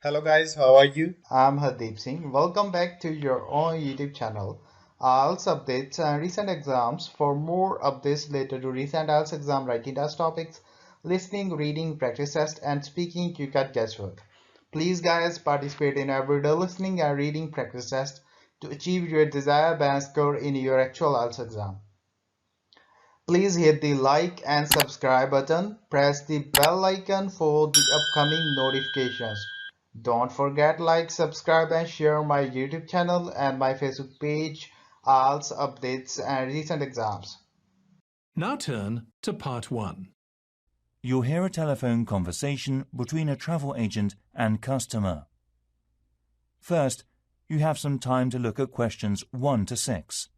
Hello guys, how are you? I'm Hardeep Singh. Welcome back to your own YouTube channel. IELTS updates and recent exams. For more updates related to recent IELTS exam writing test topics, listening, reading, practice test, and speaking, you got guesswork. Please, guys, participate in everyday listening and reading practice test to achieve your desired band score in your actual IELTS exam. Please hit the like and subscribe button. Press the bell icon for the upcoming notifications. Don't forget like, subscribe and share my YouTube channel and my Facebook page, IELTS updates and recent exams. Now turn to part 1. You'll hear a telephone conversation between a travel agent and customer. First, you have some time to look at questions 1 to 6.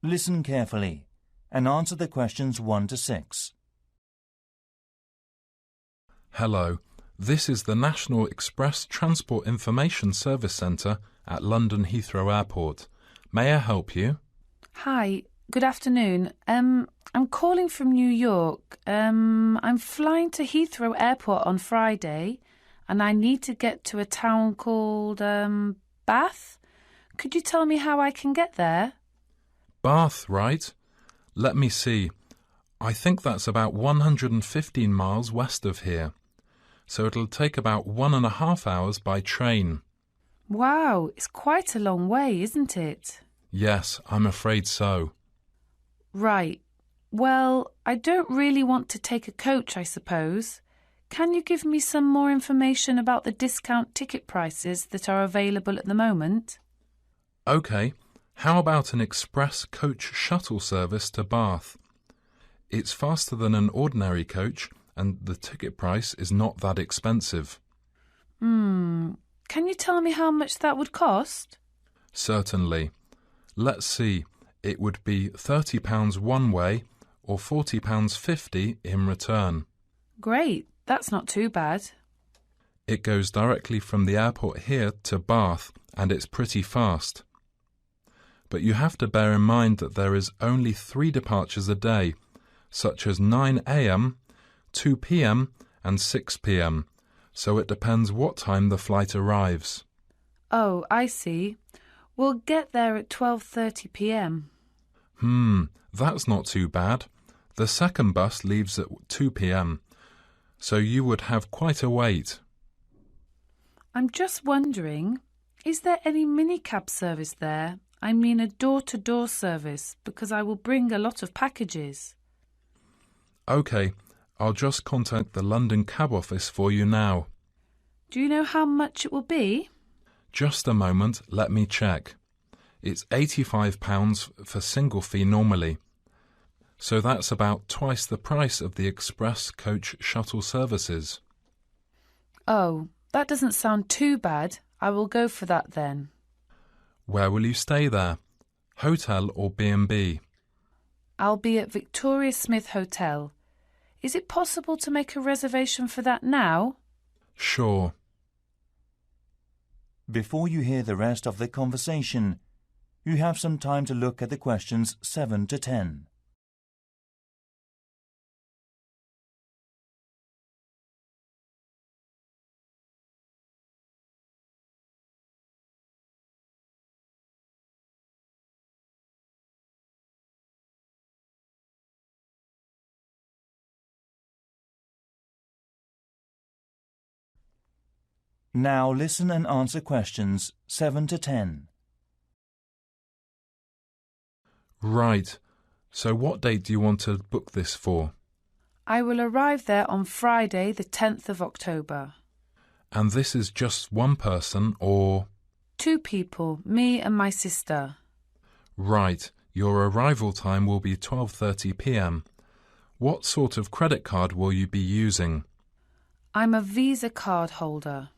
Listen carefully and answer the questions 1 to 6. Hello, this is the National Express Transport Information Service Centre at London Heathrow Airport. May I help you? Hi, good afternoon. I'm calling from New York. I'm flying to Heathrow Airport on Friday and I need to get to a town called Bath. Could you tell me how I can get there? Bath, right? Let me see. I think that's about 115 miles west of here. So it'll take about 1.5 hours by train. Wow, it's quite a long way, isn't it? Yes, I'm afraid so. Right. Well, I don't really want to take a coach, I suppose. Can you give me some more information about the discount ticket prices that are available at the moment? OK, how about an express coach shuttle service to Bath? It's faster than an ordinary coach and the ticket price is not that expensive. Can you tell me how much that would cost? Certainly. Let's see, it would be £30 one way or £40.50 in return. Great, that's not too bad. It goes directly from the airport here to Bath and it's pretty fast. But you have to bear in mind that there is only 3 departures a day, such as 9 a.m., 2 p.m. and 6 p.m, so it depends what time the flight arrives. Oh, I see. We'll get there at 12:30 p.m. That's not too bad. The second bus leaves at 2 p.m, so you would have quite a wait. I'm just wondering, is there any minicab service there? I mean a door-to-door service, because I will bring a lot of packages. OK, I'll just contact the London cab office for you now. Do you know how much it will be? Just a moment, let me check. It's £85 for single fee normally. So that's about twice the price of the express coach shuttle services. Oh, that doesn't sound too bad. I will go for that then. Where will you stay there? Hotel or B&B? I'll be at Victoria Smith Hotel. Is it possible to make a reservation for that now? Sure. Before you hear the rest of the conversation, you have some time to look at the questions 7 to 10. Now listen and answer questions 7 to 10. Right. So what date do you want to book this for? I will arrive there on Friday, the 10th of October. And this is just one person or... 2 people, me and my sister. Right, your arrival time will be 12:30 p.m. What sort of credit card will you be using? I'm a Visa card holder.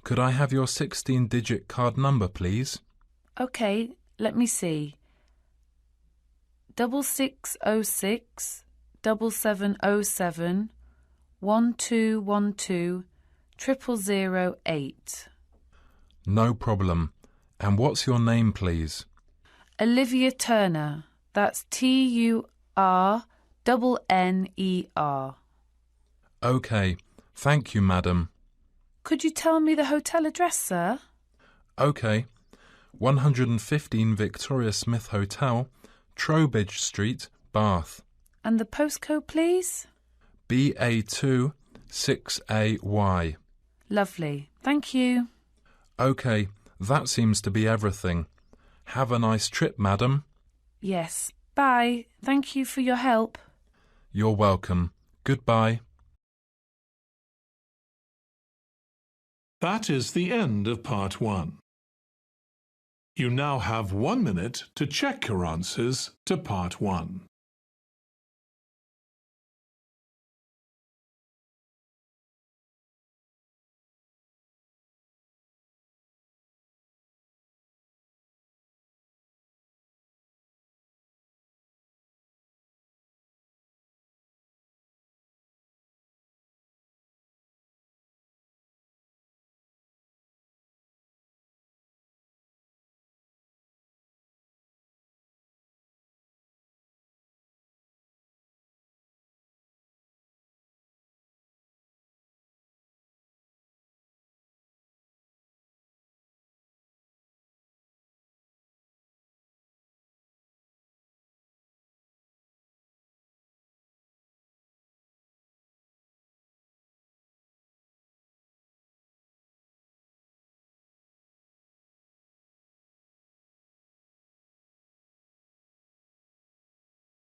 Could I have your 16-digit card number, please? OK, let me see. 6606 7707 1212 0008. No problem. And what's your name, please? Olivia Turner. That's TURNNER. OK. Thank you, madam. Could you tell me the hotel address, sir? OK. 115 Victoria Smith Hotel, Trowbridge Street, Bath. And the postcode, please? BA2 6AY. Lovely. Thank you. OK, that seems to be everything. Have a nice trip, madam. Yes. Bye. Thank you for your help. You're welcome. Goodbye. That is the end of part 1. You now have 1 minute to check your answers to part 1.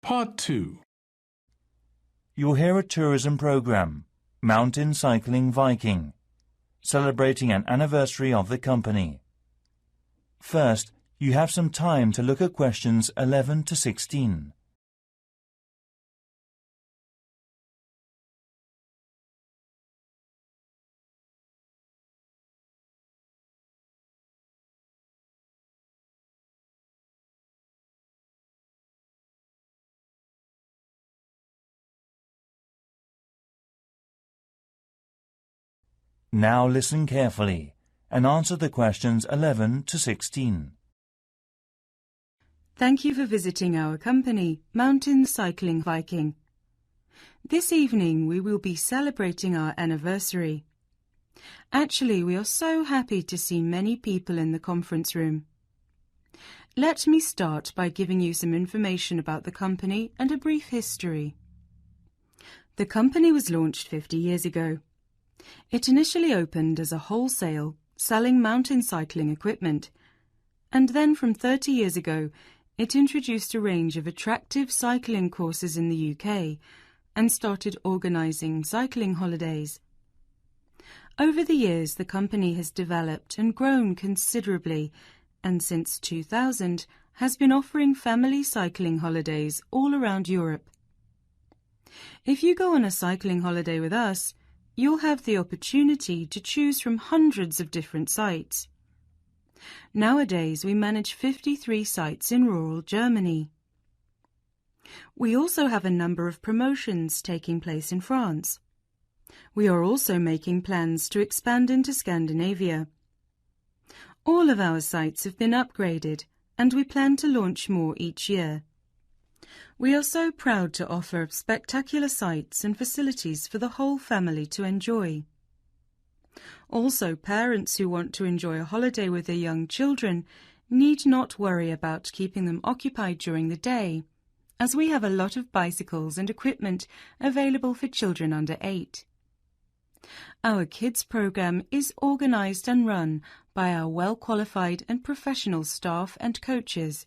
Part 2. You'll hear a tourism program, Mountain Cycling Viking, celebrating an anniversary of the company. First, you have some time to look at questions 11 to 16. Now listen carefully and answer the questions 11 to 16. Thank you for visiting our company, Mountain Cycling Viking. This evening we will be celebrating our anniversary. Actually, we are so happy to see many people in the conference room. Let me start by giving you some information about the company and a brief history. The company was launched 50 years ago. It initially opened as a wholesale, selling mountain cycling equipment, and then from 30 years ago it introduced a range of attractive cycling courses in the UK and started organising cycling holidays. Over the years the company has developed and grown considerably, and since 2000 has been offering family cycling holidays all around Europe. If you go on a cycling holiday with us, you'll have the opportunity to choose from hundreds of different sites. Nowadays, we manage 53 sites in rural Germany. We also have a number of promotions taking place in France. We are also making plans to expand into Scandinavia. All of our sites have been upgraded, and we plan to launch more each year. We are so proud to offer spectacular sites and facilities for the whole family to enjoy. Also, parents who want to enjoy a holiday with their young children need not worry about keeping them occupied during the day, as we have a lot of bicycles and equipment available for children under 8. Our kids program is organised and run by our well-qualified and professional staff and coaches.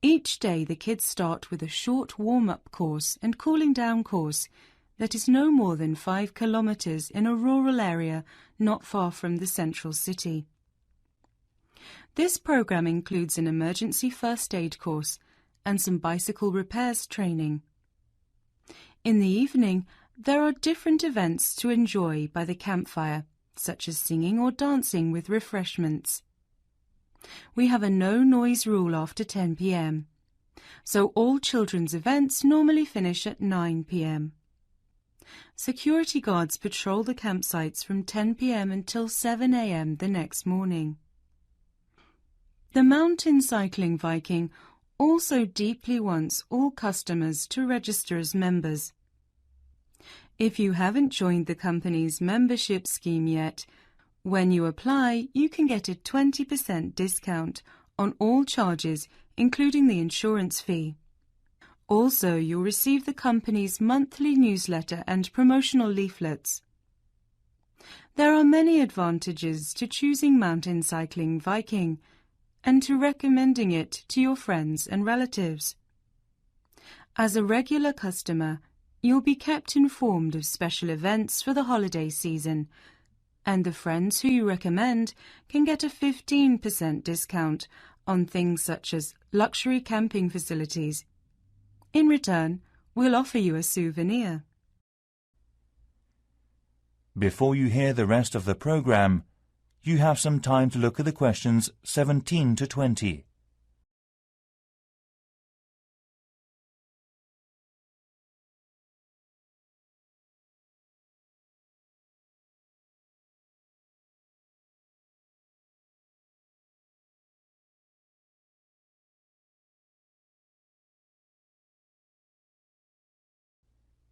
Each day the kids start with a short warm-up course and cooling down course that is no more than 5 kilometres in a rural area not far from the central city. This program includes an emergency first aid course and some bicycle repairs training. In the evening, there are different events to enjoy by the campfire, such as singing or dancing with refreshments. We have a no-noise rule after 10 p.m., so all children's events normally finish at 9 p.m. Security guards patrol the campsites from 10 p.m. until 7 a.m. the next morning. The Mountain Cycling Viking also deeply wants all customers to register as members. If you haven't joined the company's membership scheme yet, when you apply, you can get a 20% discount on all charges, including the insurance fee. Also, you'll receive the company's monthly newsletter and promotional leaflets. There are many advantages to choosing Mountain Cycling Viking and to recommending it to your friends and relatives. As a regular customer, you'll be kept informed of special events for the holiday season, and the friends who you recommend can get a 15% discount on things such as luxury camping facilities. In return, we'll offer you a souvenir. Before you hear the rest of the program, you have some time to look at the questions 17 to 20.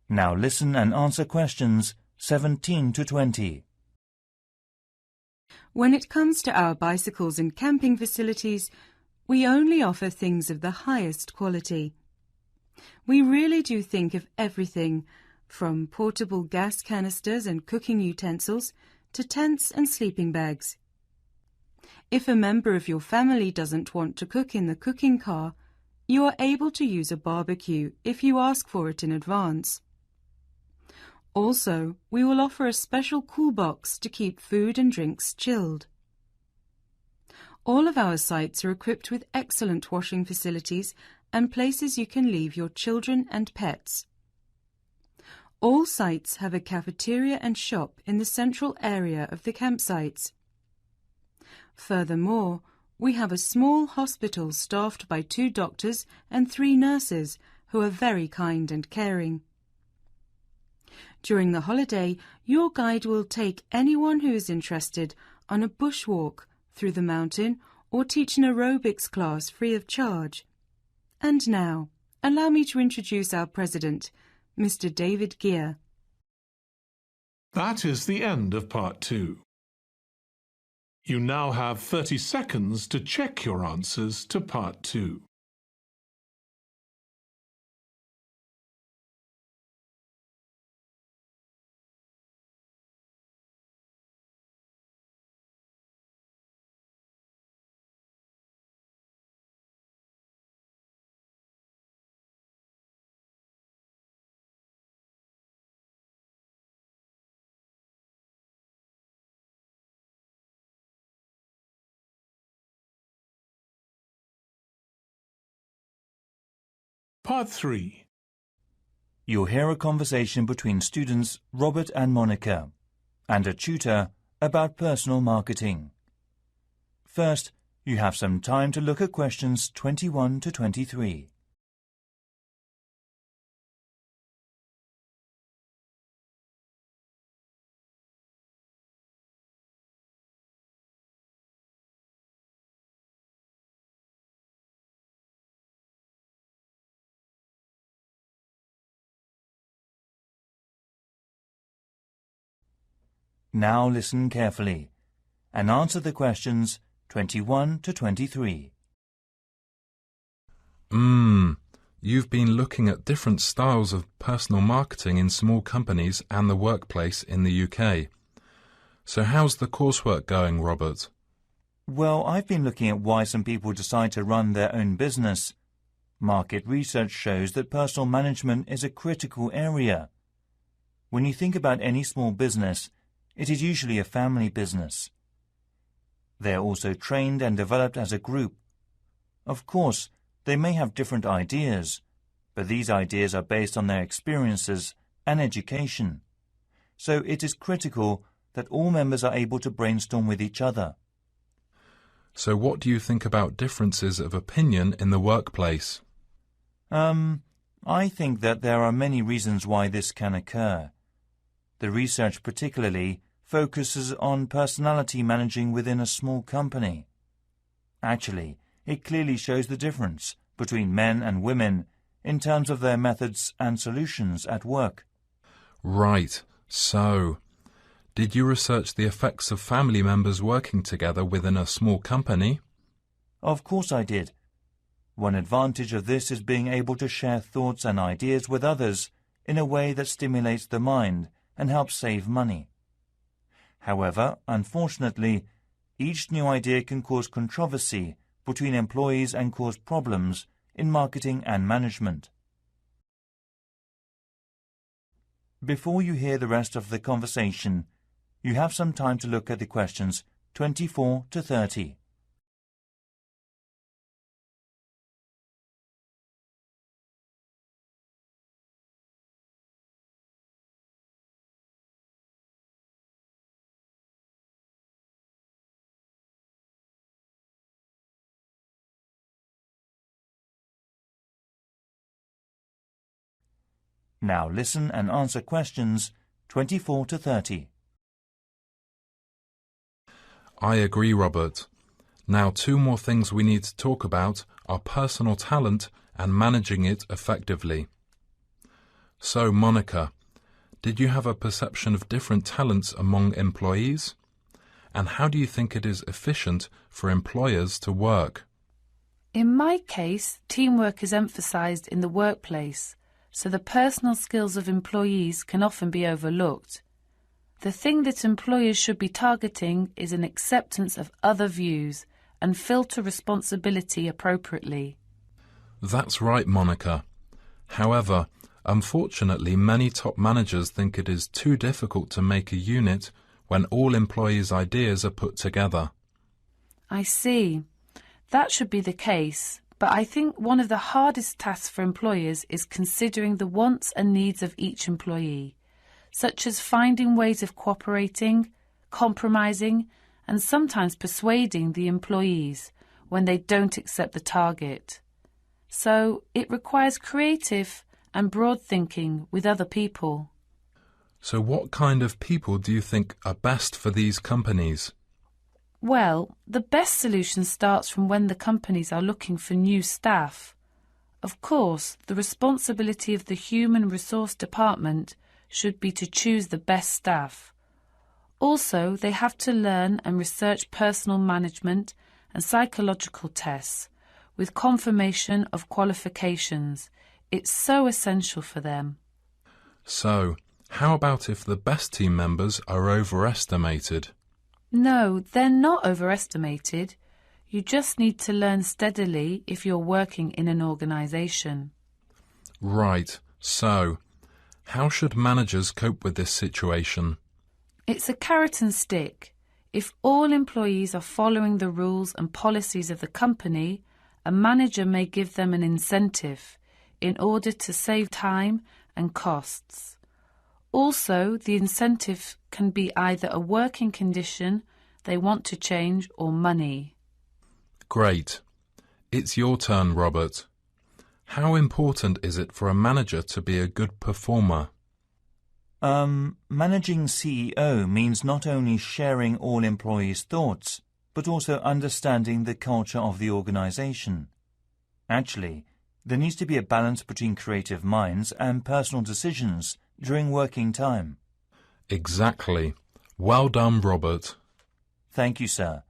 Now listen and answer questions 17 to 20. When it comes to our bicycles and camping facilities, we only offer things of the highest quality. We really do think of everything, from portable gas canisters and cooking utensils to tents and sleeping bags. If a member of your family doesn't want to cook in the cooking car, you are able to use a barbecue if you ask for it in advance. Also, we will offer a special cool box to keep food and drinks chilled. All of our sites are equipped with excellent washing facilities and places you can leave your children and pets. All sites have a cafeteria and shop in the central area of the campsites. Furthermore, we have a small hospital staffed by 2 doctors and 3 nurses who are very kind and caring. During the holiday, your guide will take anyone who is interested on a bushwalk through the mountain or teach an aerobics class free of charge. And now, allow me to introduce our president, Mr. David Gear. That is the end of part 2. You now have 30 seconds to check your answers to part 2. Part 3. You'll hear a conversation between students Robert and Monica and a tutor about personal marketing. First, you have some time to look at questions 21 to 23. Now listen carefully and answer the questions 21 to 23. You've been looking at different styles of personal marketing in small companies and the workplace in the UK. So how's the coursework going, Robert? Well, I've been looking at why some people decide to run their own business. Market research shows that personal management is a critical area. When you think about any small business, it is usually a family business. They are also trained and developed as a group. Of course, they may have different ideas, but these ideas are based on their experiences and education. So it is critical that all members are able to brainstorm with each other. So what do you think about differences of opinion in the workplace? I think that there are many reasons why this can occur. The research particularly focuses on personality managing within a small company. Actually, it clearly shows the difference between men and women in terms of their methods and solutions at work. Right. So, did you research the effects of family members working together within a small company? Of course I did. One advantage of this is being able to share thoughts and ideas with others in a way that stimulates the mind and helps save money. However, unfortunately, each new idea can cause controversy between employees and cause problems in marketing and management. Before you hear the rest of the conversation, you have some time to look at the questions 24 to 30. Now listen and answer questions 24 to 30. I agree, Robert. Now 2 more things we need to talk about are personal talent and managing it effectively. So, Monica, did you have a perception of different talents among employees? And how do you think it is efficient for employers to work? In my case, teamwork is emphasised in the workplace, so the personal skills of employees can often be overlooked. The thing that employers should be targeting is an acceptance of other views and filter responsibility appropriately. That's right, Monica. However, unfortunately, many top managers think it is too difficult to make a unit when all employees' ideas are put together. I see. That should be the case, but I think one of the hardest tasks for employers is considering the wants and needs of each employee, such as finding ways of cooperating, compromising, and sometimes persuading the employees when they don't accept the target. So it requires creative and broad thinking with other people. So what kind of people do you think are best for these companies? Well, the best solution starts from when the companies are looking for new staff. Of course, the responsibility of the Human Resource Department should be to choose the best staff. Also, they have to learn and research personal management and psychological tests with confirmation of qualifications. It's so essential for them. So, how about if the best team members are overestimated? No, they're not overestimated. You just need to learn steadily if you're working in an organisation. Right. So, how should managers cope with this situation? It's a carrot and stick. If all employees are following the rules and policies of the company, a manager may give them an incentive in order to save time and costs. Also, the incentive can be either a working condition they want to change or money. Great. It's your turn, Robert. How important is it for a manager to be a good performer? Managing CEO means not only sharing all employees' thoughts, but also understanding the culture of the organization. Actually, there needs to be a balance between creative minds and personal decisions during working time. Exactly. Well done, Robert. Thank you, sir.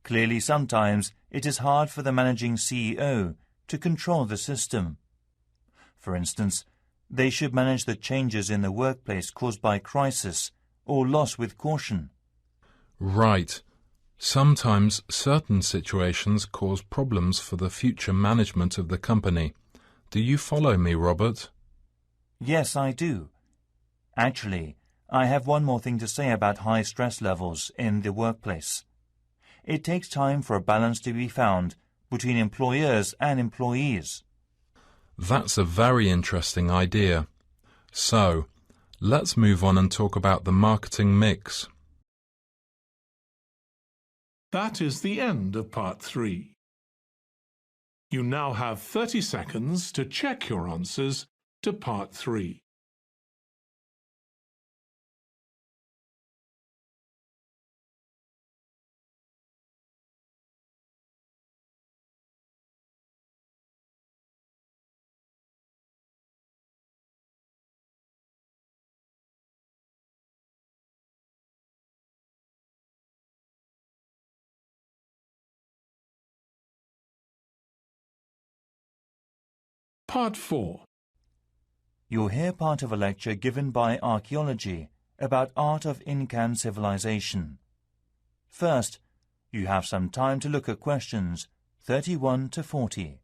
Clearly, sometimes it is hard for the managing CEO to control the system. For instance, they should manage the changes in the workplace caused by crisis or loss with caution. Right. Sometimes certain situations cause problems for the future management of the company. Do you follow me, Robert? Yes, I do. Actually, I have one more thing to say about high stress levels in the workplace. it takes time for a balance to be found between employers and employees. That's a very interesting idea. So, let's move on and talk about the marketing mix. That is the end of part 3. You now have 30 seconds to check your answers to part 3. Part 4. You'll hear part of a lecture given by Archaeology about art of Incan civilization. First, you have some time to look at questions 31 to 40.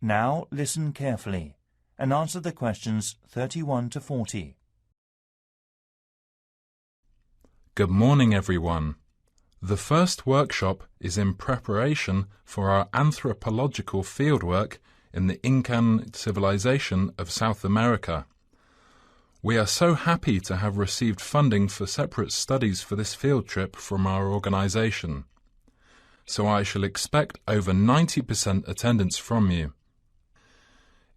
Now listen carefully and answer the questions 31 to 40. Good morning, everyone. The first workshop is in preparation for our anthropological fieldwork in the Incan civilization of South America. We are so happy to have received funding for separate studies for this field trip from our organization. So I shall expect over 90% attendance from you.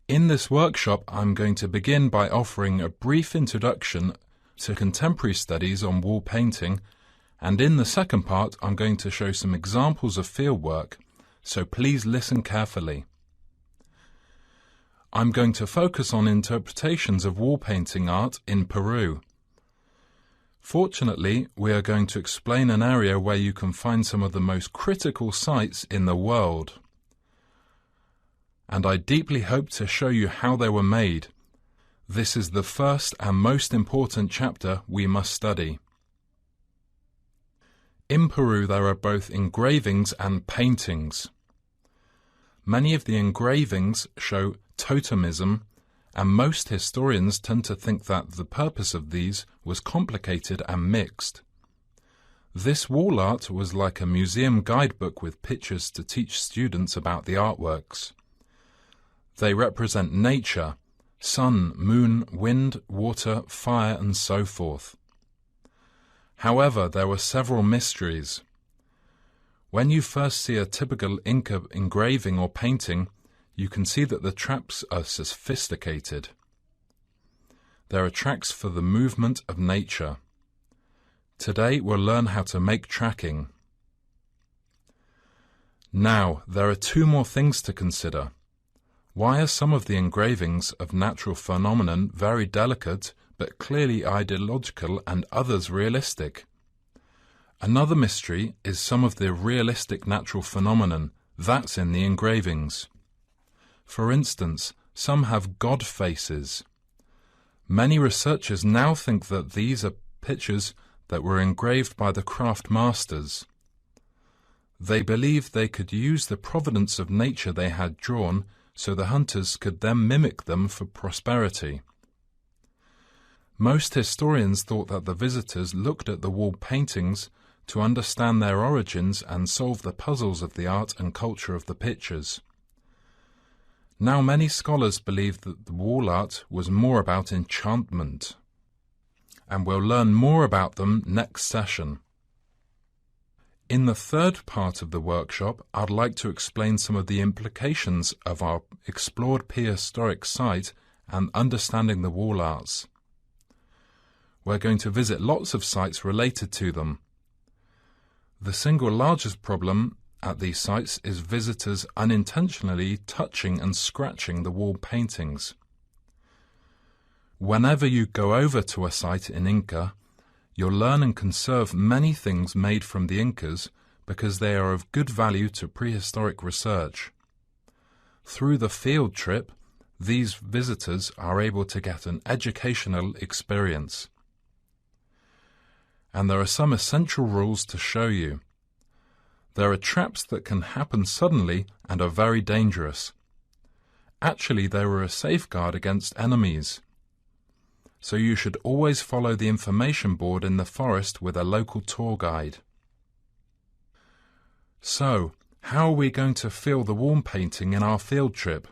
In this workshop, I'm going to begin by offering a brief introduction to contemporary studies on wall painting, and in the second part, I'm going to show some examples of fieldwork, so please listen carefully. I'm going to focus on interpretations of wall painting art in Peru. Fortunately, we are going to explain an area where you can find some of the most critical sites in the world. And I deeply hope to show you how they were made. This is the first and most important chapter we must study. In Peru there are both engravings and paintings. Many of the engravings show totemism, and most historians tend to think that the purpose of these was complicated and mixed. This wall art was like a museum guidebook with pictures to teach students about the artworks. They represent nature, sun, moon, wind, water, fire, and so forth. However, there were several mysteries. When you first see a typical Inca engraving or painting, you can see that the tracks are sophisticated. There are tracks for the movement of nature. Today we'll learn how to make tracking. Now, there are two more things to consider. Why are some of the engravings of natural phenomenon very delicate but clearly ideological and others realistic? Another mystery is some of the realistic natural phenomenon that's in the engravings. For instance, some have god faces. Many researchers now think that these are pictures that were engraved by the craft masters. They believe they could use the providence of nature they had drawn so the hunters could then mimic them for prosperity. Most historians thought that the visitors looked at the wall paintings to understand their origins and solve the puzzles of the art and culture of the pictures. Now that scholars believe that the wall art was more about enchantment, and we'll learn more about them next session. In the third part of the workshop, I'd like to explain some of the implications of our explored prehistoric site and understanding the wall arts. We're going to visit lots of sites related to them. The single largest problem at these sites is visitors unintentionally touching and scratching the wall paintings. Whenever you go over to a site in Inca, you'll learn and conserve many things made from the Incas because they are of good value to prehistoric research. Through the field trip, These visitors are able to get an educational experience. And there are some essential rules to show you. There are traps that can happen suddenly and are very dangerous. Actually, they were a safeguard against enemies. So you should always follow the information board in the forest with a local tour guide. So, how are we going to feel the wall painting in our field trip?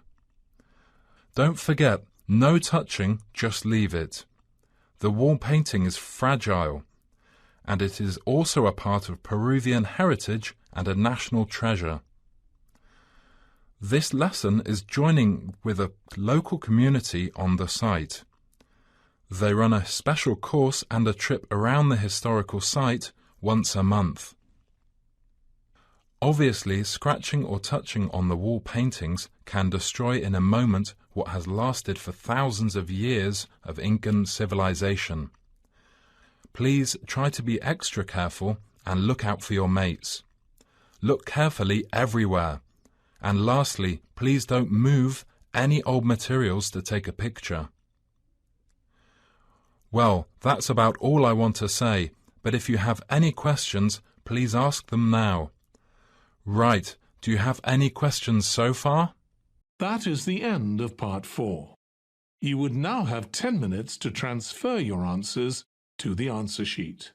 Don't forget, no touching, just leave it. The wall painting is fragile, and it is also a part of Peruvian heritage and a national treasure. This lesson is joining with a local community on the site. They run a special course and a trip around the historical site once a month. Obviously, scratching or touching on the wall paintings can destroy in a moment what has lasted for thousands of years of Incan civilization. Please try to be extra careful and look out for your mates. Look carefully everywhere. And lastly, please don't move any old materials to take a picture. Well, that's about all I want to say, but if you have any questions, please ask them now. Right, do you have any questions so far? That is the end of part 4. You would now have 10 minutes to transfer your answers to the answer sheet.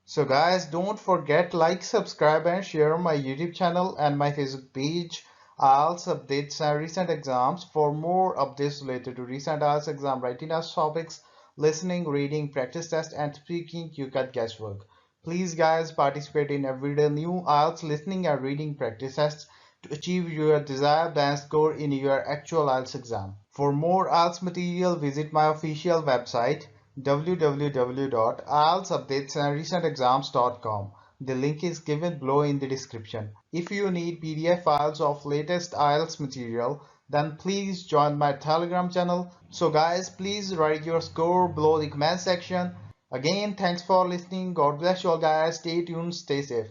So guys, don't forget like, subscribe and share my YouTube channel and my Facebook page, IELTS updates and recent exams. For more updates related to recent IELTS exam writing test topics, listening, reading, practice test and speaking, you get guesswork. Please guys, participate in everyday new IELTS listening and reading practice tests to achieve your desired band score in your actual IELTS exam. For more IELTS material, visit my official website www.ieltsupdatesandrecentexams.com. The link is given below in the description. If you need PDF files of latest IELTS material, then please join my Telegram channel. So guys, please write your score below the comment section. Again, thanks for listening. God bless you all guys. Stay tuned, stay safe.